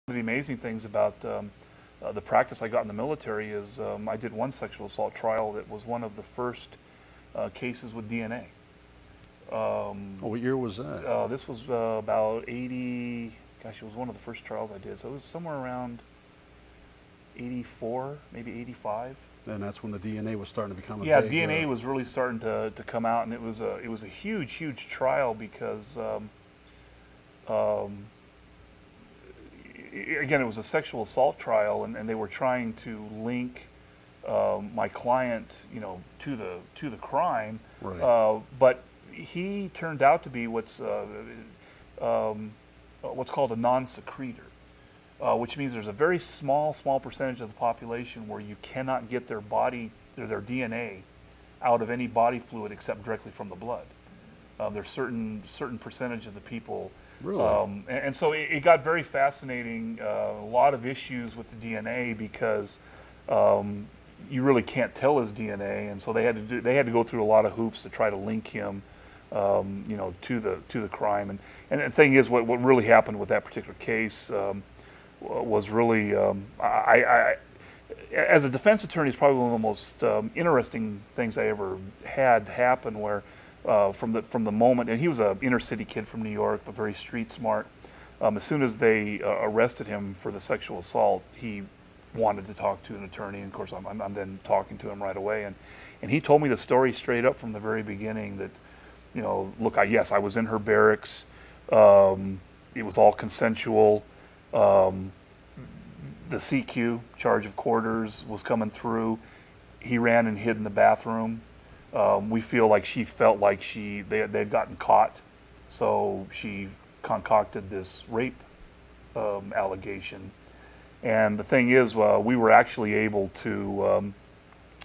One of the amazing things about the practice I got in the military is I did one sexual assault trial that was one of the first cases with DNA. What year was that? This was about 80, gosh, it was one of the first trials I did. So it was somewhere around 84, maybe 85. And that's when the DNA was starting to become a yeah, big, DNA was really starting to come out, and it was a huge trial because again, it was a sexual assault trial, and they were trying to link my client, to the crime. Right. But he turned out to be what's called a non-secretor, which means there's a very small percentage of the population where you cannot get their DNA out of any body fluid except directly from the blood. There's certain percentage of the people. Really? And so it got very fascinating. A lot of issues with the DNA because you really can't tell his DNA, and so they had to go through a lot of hoops to try to link him, to the crime. And the thing is, what really happened with that particular case was really, as a defense attorney, it's probably one of the most interesting things I ever had happen. Where from the moment, and he was an inner city kid from New York, but very street smart. As soon as they arrested him for the sexual assault, he wanted to talk to an attorney, and of course I'm then talking to him right away, and he told me the story straight up from the very beginning that, look, yes, I was in her barracks, it was all consensual, the CQ, charge of quarters, was coming through, he ran and hid in the bathroom. We feel like she felt like they'd gotten caught, so she concocted this rape allegation. And the thing is, we were actually able to,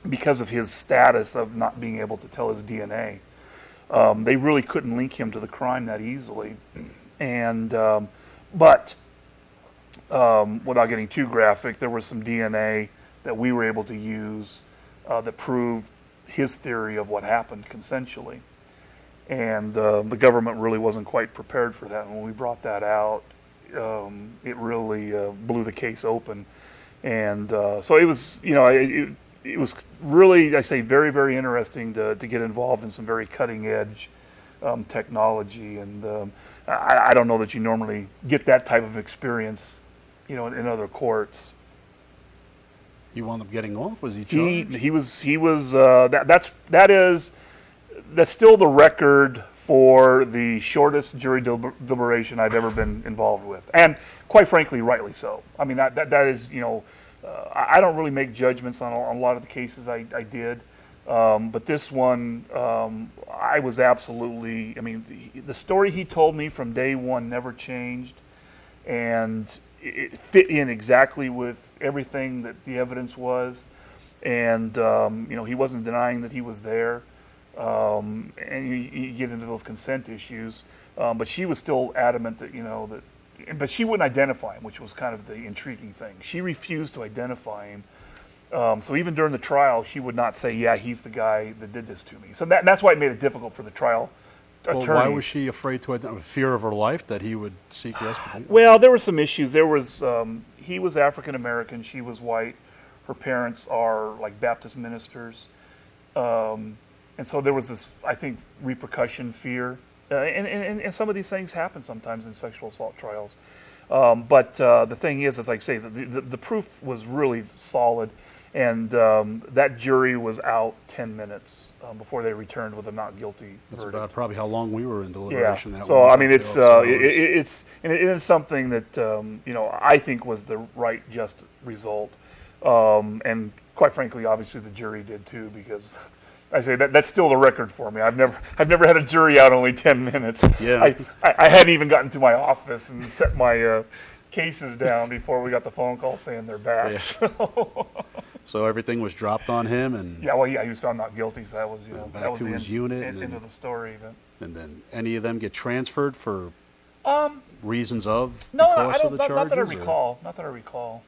because of his status of not being able to tell his DNA, they really couldn't link him to the crime that easily. And but without getting too graphic, there was some DNA that we were able to use that proved his theory of what happened consensually. And the government really wasn't quite prepared for that. And when we brought that out, it really blew the case open. And so it was, it was really, I say, very, very interesting to get involved in some very cutting edge technology. And I don't know that you normally get that type of experience, in other courts. You wound up getting off? Was he charged? He was. That's still the record for the shortest jury deliberation I've ever been involved with, and quite frankly, rightly so. I mean, that is, I don't really make judgments on a lot of the cases I did, but this one, I was absolutely. I mean, the story he told me from day one never changed, and it fit in exactly with everything that the evidence was, and he wasn't denying that he was there, and you get into those consent issues, but she was still adamant that but she wouldn't identify him, which was kind of the intriguing thing. She refused to identify him, so even during the trial, she would not say, "Yeah, he's the guy that did this to me." So that's why it made it difficult for the trial. Well, why was she afraid to identify? Fear of her life that he would seek rescue? Well, there were some issues. There was he was African American, she was white. Her parents are like Baptist ministers, and so there was this, I think, repercussion fear. And some of these things happen sometimes in sexual assault trials. But the thing is, as I say, the proof was really solid. And that jury was out 10 minutes before they returned with a not guilty verdict. That's about probably how long we were in deliberation. Yeah. That So I mean, it's something that I think was the right, just result, and quite frankly, obviously the jury did too, because I say that's still the record for me. I've never had a jury out only 10 minutes. Yeah. I hadn't even gotten to my office and set my cases down before we got the phone call saying they're back. Yeah. So everything was dropped on him, and he was found not guilty. So that was back that was to his unit, and end of the story. And then any of them get transferred for reasons of no, because I of the don't, charges? not that I recall. Not that I recall.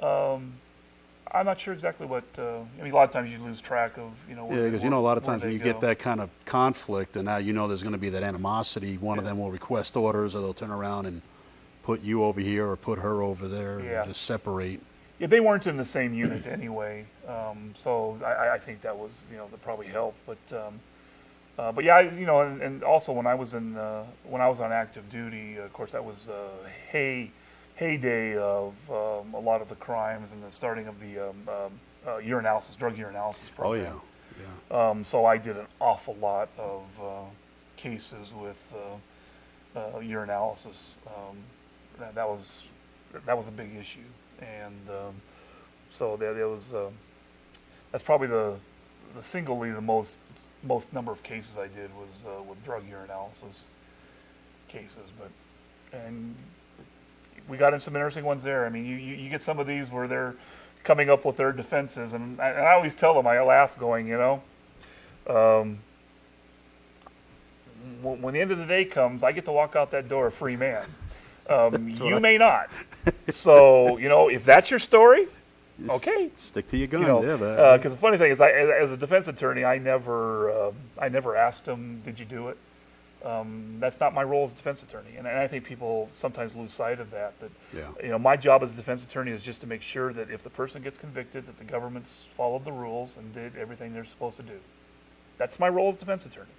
I'm not sure exactly what. I mean, a lot of times you lose track of Yeah, because a lot of times when you go. get that kind of conflict, and now there's going to be that animosity. One of them will request orders, or they'll turn around and put you over here or put her over there, Yeah. and just separate. Yeah, they weren't in the same unit anyway, so I think that was, that probably helped. But yeah, and also when I was on active duty, of course that was heyday of a lot of the crimes and the starting of the drug urinalysis program. Oh yeah. So I did an awful lot of cases with urinalysis. That was a big issue, and so there was. That's probably the singly the most number of cases I did was with drug urinalysis cases, and we got in some interesting ones there. I mean, you get some of these where they're coming up with their defenses, and I always tell them, I laugh going, when the end of the day comes, I get to walk out that door a free man. You may not. So, if that's your story, okay. Stick to your guns, Because the funny thing is, as a defense attorney, I never asked them, did you do it? That's not my role as a defense attorney, and I think people sometimes lose sight of that. My job as a defense attorney is just to make sure that if the person gets convicted, that the government's followed the rules and did everything they're supposed to do. That's my role as a defense attorney,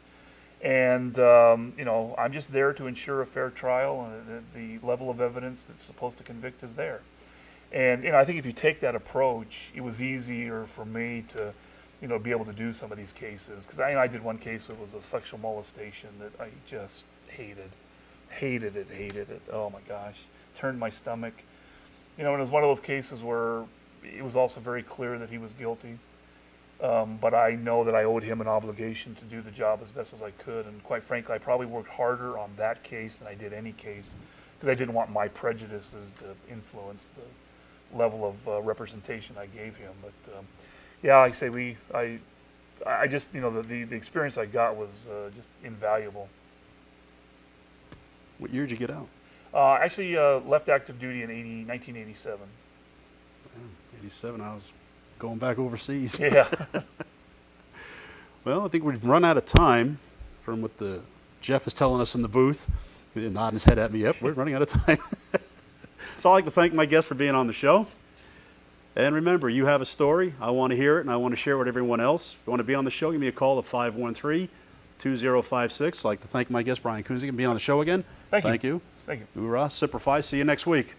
and I'm just there to ensure a fair trial and the level of evidence that's supposed to convict is there. And I think if you take that approach, it was easier for me to be able to do some of these cases, because I did one case that was a sexual molestation that I just hated it. Oh my gosh, turned my stomach. And it was one of those cases where it was also very clear that he was guilty, but I know that I owed him an obligation to do the job as best as I could, and quite frankly, I probably worked harder on that case than I did any case, because I didn't want my prejudices to influence the level of representation I gave him. But yeah, like I say, I just, the experience I got was just invaluable. What year did you get out? Actually, left active duty in 1987. 87, I was going back overseas. Yeah. Well, I think we've run out of time from what Jeff is telling us in the booth. He's nodding his head at me. Yep, we're running out of time. So I'd like to thank my guests for being on the show. And remember, you have a story. I want to hear it, and I want to share it with everyone else. If you want to be on the show, give me a call at 513-2056. I'd like to thank my guest, Brian Kunzig, for being on the show again. Thank you. Thank you. Semper Fi. See you next week.